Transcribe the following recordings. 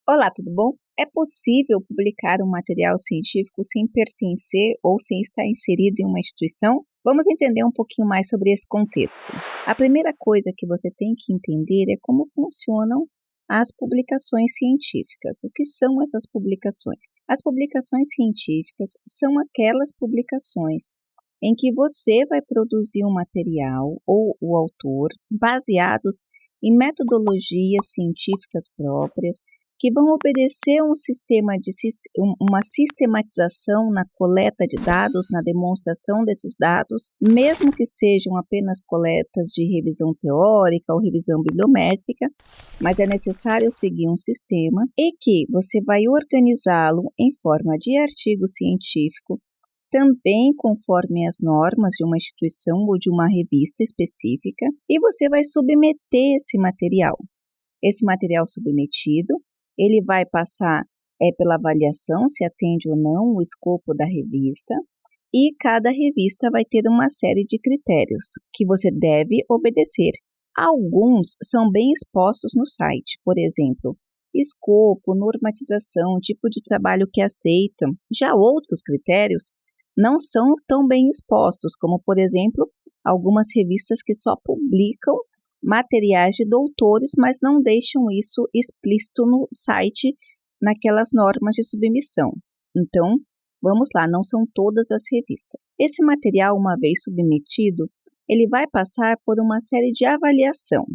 Olá, tudo bom? É possível publicar um material científico sem pertencer ou sem estar inserido em uma instituição? Vamos entender um pouquinho mais sobre esse contexto. A primeira coisa que você tem que entender é como funcionam as publicações científicas. O que são essas publicações? As publicações científicas são aquelas publicações em que você vai produzir um material ou o autor baseados em metodologias científicas próprias que vão obedecer uma sistematização na coleta de dados, na demonstração desses dados, mesmo que sejam apenas coletas de revisão teórica ou revisão bibliométrica, mas é necessário seguir um sistema e que você vai organizá-lo em forma de artigo científico, também conforme as normas de uma instituição ou de uma revista específica, e você vai submeter esse material. Esse material submetido, ele vai passar pela avaliação, se atende ou não o escopo da revista, e cada revista vai ter uma série de critérios que você deve obedecer. Alguns são bem expostos no site, por exemplo, escopo, normatização, tipo de trabalho que aceitam. Já outros critérios não são tão bem expostos, como, por exemplo, algumas revistas que só publicam materiais de doutores, mas não deixam isso explícito no site, naquelas normas de submissão. Então, vamos lá, não são todas as revistas. Esse material, uma vez submetido, ele vai passar por uma série de avaliação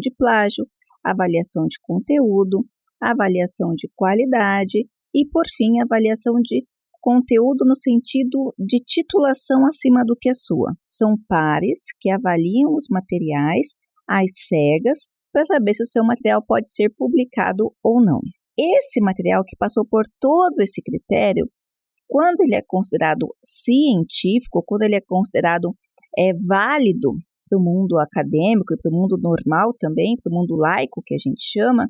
de plágio, avaliação de conteúdo, avaliação de qualidade e, por fim, avaliação de conteúdo no sentido de titulação acima do que a sua. São pares que avaliam os materiais às cegas para saber se o seu material pode ser publicado ou não. Esse material que passou por todo esse critério, quando ele é considerado científico, quando ele é considerado válido para o mundo acadêmico e para o mundo normal também, para o mundo laico que a gente chama,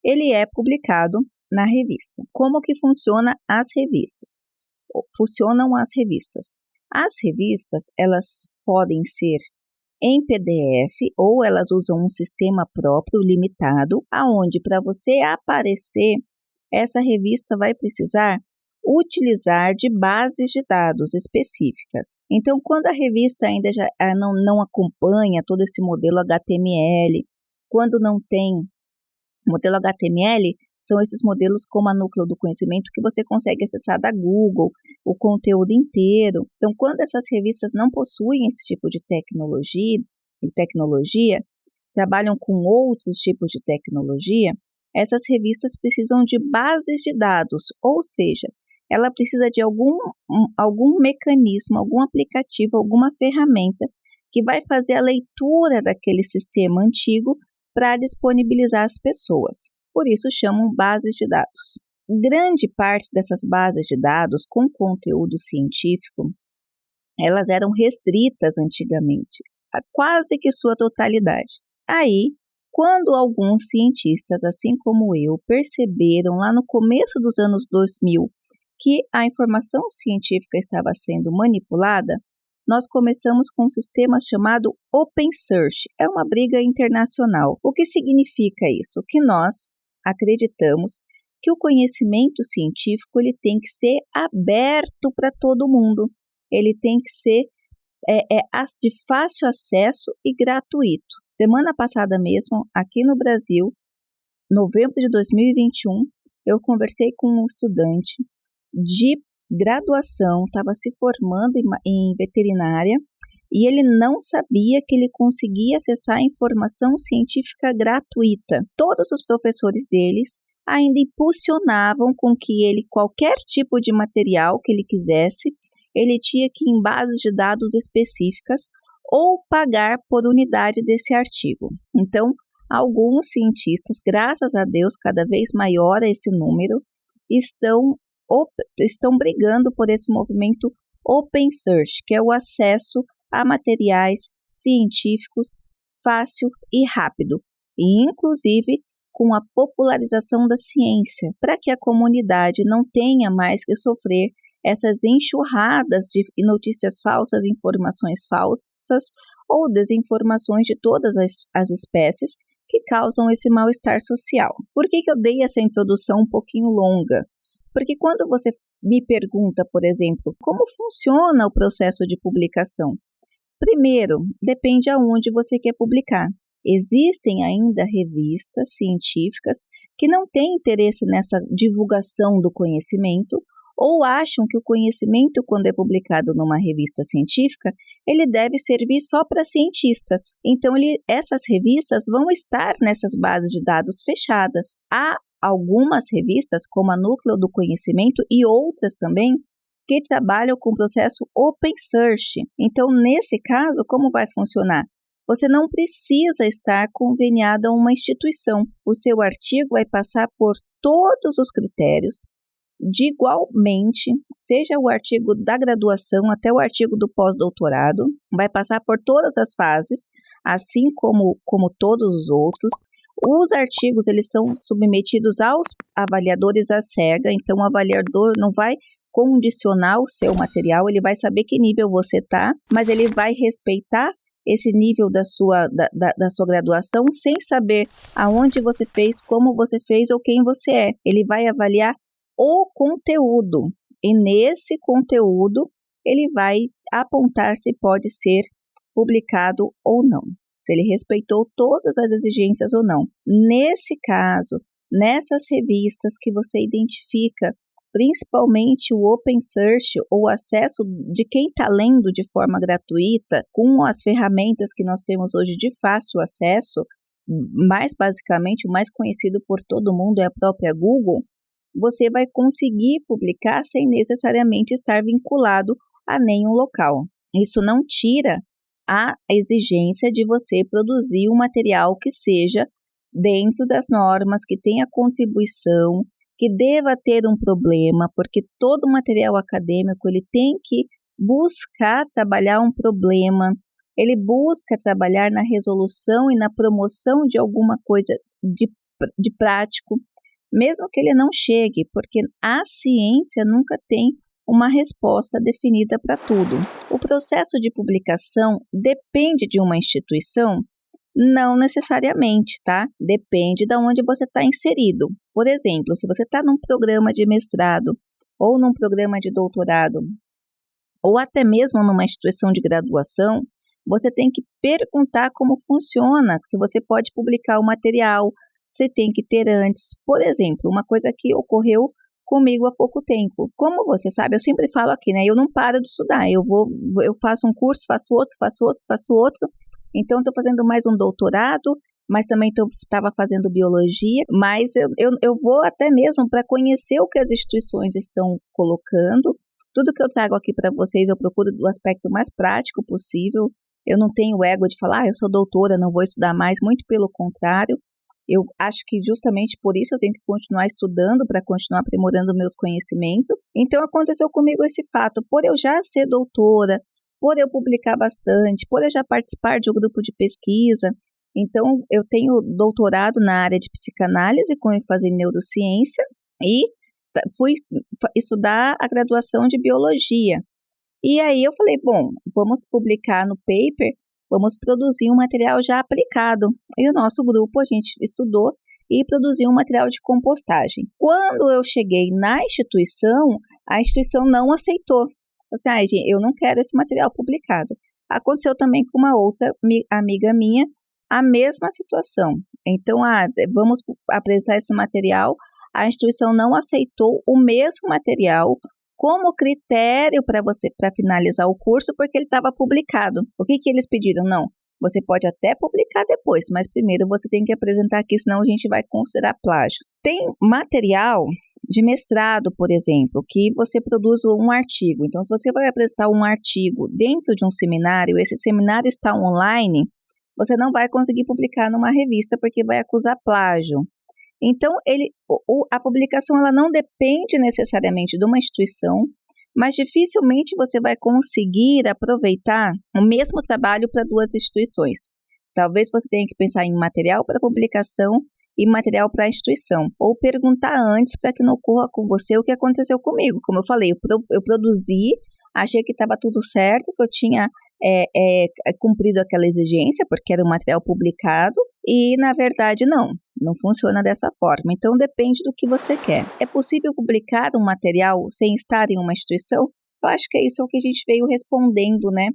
ele é publicado na revista. Como que funcionam as revistas? As revistas, elas podem ser em PDF ou elas usam um sistema próprio limitado, aonde para você aparecer, essa revista vai precisar utilizar de bases de dados específicas. Então, quando a revista ainda já não acompanha todo esse modelo HTML, quando não tem modelo HTML, são esses modelos como a Núcleo do Conhecimento que você consegue acessar da Google, o conteúdo inteiro. Então, quando essas revistas não possuem esse tipo de tecnologia, trabalham com outros tipos de tecnologia, essas revistas precisam de bases de dados, ou seja, ela precisa de algum mecanismo, algum aplicativo, alguma ferramenta que vai fazer a leitura daquele sistema antigo para disponibilizar às pessoas. Por isso chamam bases de dados. Grande parte dessas bases de dados com conteúdo científico, elas eram restritas antigamente, a quase que sua totalidade. Aí, quando alguns cientistas, assim como eu, perceberam lá no começo dos anos 2000 que a informação científica estava sendo manipulada, nós começamos com um sistema chamado Open Search. É uma briga internacional. O que significa isso? Que nós acreditamos que o conhecimento científico ele tem que ser aberto para todo mundo. Ele tem que ser de fácil acesso e gratuito. Semana passada mesmo, aqui no Brasil, novembro de 2021, eu conversei com um estudante de graduação, estava se formando em veterinária, e ele não sabia que ele conseguia acessar a informação científica gratuita. Todos os professores deles ainda impulsionavam com que ele, qualquer tipo de material que ele quisesse, ele tinha que ir em bases de dados específicas ou pagar por unidade desse artigo. Então, alguns cientistas, graças a Deus, cada vez maior esse número, estão brigando por esse movimento Open Search, que é o acesso a materiais científicos fácil e rápido, e inclusive com a popularização da ciência, para que a comunidade não tenha mais que sofrer essas enxurradas de notícias falsas, informações falsas ou desinformações de todas as espécies que causam esse mal-estar social. Por que eu dei essa introdução um pouquinho longa? Porque quando você me pergunta, por exemplo, como funciona o processo de publicação? Primeiro, depende aonde você quer publicar. Existem ainda revistas científicas que não têm interesse nessa divulgação do conhecimento ou acham que o conhecimento, quando é publicado numa revista científica, ele deve servir só para cientistas. Então, essas revistas vão estar nessas bases de dados fechadas. Há algumas revistas, como a Núcleo do Conhecimento e outras também, que trabalham com o processo Open Search. Então, nesse caso, como vai funcionar? Você não precisa estar conveniado a uma instituição. O seu artigo vai passar por todos os critérios, de igualmente, seja o artigo da graduação até o artigo do pós-doutorado, vai passar por todas as fases, assim como todos os outros. Os artigos, eles são submetidos aos avaliadores à cega, então o avaliador não vai condicionar o seu material, ele vai saber que nível você está, mas ele vai respeitar esse nível da sua graduação sem saber aonde você fez, como você fez ou quem você é. Ele vai avaliar o conteúdo e nesse conteúdo ele vai apontar se pode ser publicado ou não, se ele respeitou todas as exigências ou não. Nesse caso, nessas revistas que você identifica, principalmente o Open Search, ou o acesso de quem está lendo de forma gratuita, com as ferramentas que nós temos hoje de fácil acesso, mais basicamente, o mais conhecido por todo mundo é a própria Google, você vai conseguir publicar sem necessariamente estar vinculado a nenhum local. Isso não tira a exigência de você produzir um material que seja dentro das normas, que tenha contribuição, que deva ter um problema, porque todo material acadêmico ele tem que buscar trabalhar um problema, ele busca trabalhar na resolução e na promoção de alguma coisa de prático, mesmo que ele não chegue, porque a ciência nunca tem uma resposta definida para tudo. O processo de publicação depende de uma instituição? Não necessariamente, tá? Depende de onde você está inserido. Por exemplo, se você está num programa de mestrado ou num programa de doutorado, ou até mesmo numa instituição de graduação, você tem que perguntar como funciona, se você pode publicar o material, você tem que ter antes. Por exemplo, uma coisa que ocorreu comigo há pouco tempo. Como você sabe, eu sempre falo aqui, né? Eu não paro de estudar. Eu faço um curso, faço outro. Então, estou fazendo mais um doutorado, mas também estava fazendo biologia. Mas eu vou até mesmo para conhecer o que as instituições estão colocando. Tudo que eu trago aqui para vocês, eu procuro do aspecto mais prático possível. Eu não tenho ego de falar, eu sou doutora, não vou estudar mais. Muito pelo contrário. Eu acho que justamente por isso eu tenho que continuar estudando para continuar aprimorando meus conhecimentos. Então, aconteceu comigo esse fato. Por eu já ser doutora, por eu publicar bastante, por eu já participar de um grupo de pesquisa, então eu tenho doutorado na área de psicanálise com ênfase em neurociência e fui estudar a graduação de biologia. E aí eu falei, bom, vamos publicar no paper, vamos produzir um material já aplicado. E o nosso grupo, a gente estudou e produziu um material de compostagem. Quando eu cheguei na instituição, a instituição não aceitou. Assim, eu não quero esse material publicado. Aconteceu também com uma outra amiga minha, a mesma situação. Então, vamos apresentar esse material, a instituição não aceitou o mesmo material como critério para finalizar o curso, porque ele estava publicado. O que eles pediram? Não, você pode até publicar depois, mas primeiro você tem que apresentar aqui, senão a gente vai considerar plágio. Tem material de mestrado, por exemplo, que você produz um artigo. Então, se você vai apresentar um artigo dentro de um seminário, esse seminário está online, você não vai conseguir publicar numa revista porque vai acusar plágio. Então, a publicação ela não depende necessariamente de uma instituição, mas dificilmente você vai conseguir aproveitar o mesmo trabalho para duas instituições. Talvez você tenha que pensar em material para publicação e material para a instituição, ou perguntar antes para que não ocorra com você o que aconteceu comigo. Como eu falei, eu produzi, achei que estava tudo certo, que eu tinha é cumprido aquela exigência, porque era um material publicado, e na verdade não funciona dessa forma. Então depende do que você quer. É possível publicar um material sem estar em uma instituição? Eu acho que é isso que a gente veio respondendo, né,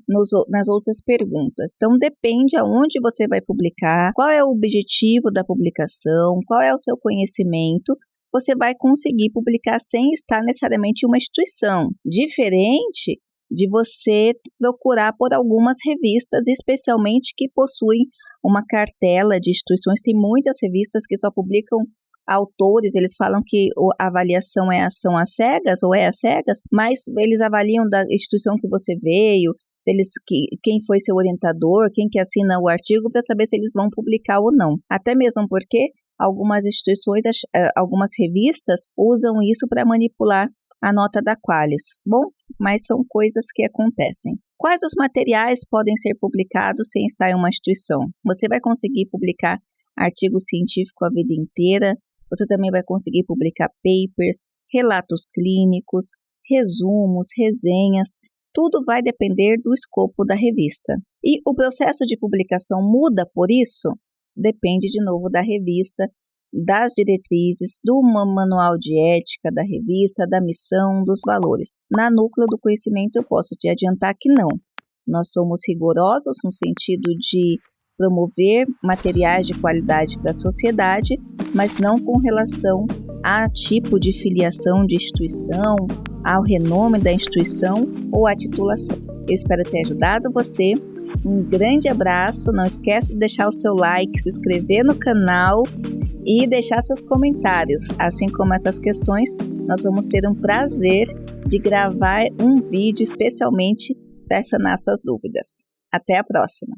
nas outras perguntas. Então depende aonde você vai publicar, qual é o objetivo da publicação, qual é o seu conhecimento. Você vai conseguir publicar sem estar necessariamente em uma instituição. Diferente de você procurar por algumas revistas, especialmente que possuem uma cartela de instituições. Tem muitas revistas que só publicam autores, eles falam que a avaliação são às cegas, ou é às cegas, mas eles avaliam da instituição que você veio, quem foi seu orientador, quem que assina o artigo, para saber se eles vão publicar ou não. Até mesmo porque algumas instituições, algumas revistas usam isso para manipular a nota da Qualis. Bom, mas são coisas que acontecem. Quais os materiais podem ser publicados sem estar em uma instituição? Você vai conseguir publicar artigo científico a vida inteira, você também vai conseguir publicar papers, relatos clínicos, resumos, resenhas, tudo vai depender do escopo da revista. E o processo de publicação muda por isso? Depende de novo da revista, das diretrizes, do manual de ética da revista, da missão, dos valores. Na Núcleo do Conhecimento eu posso te adiantar que não. Nós somos rigorosos no sentido de promover materiais de qualidade para a sociedade, mas não com relação a tipo de filiação de instituição, ao renome da instituição ou à titulação. Eu espero ter ajudado você. Um grande abraço, não esquece de deixar o seu like, se inscrever no canal e deixar seus comentários. Assim como essas questões, nós vamos ter um prazer de gravar um vídeo especialmente para sanar suas dúvidas. Até a próxima!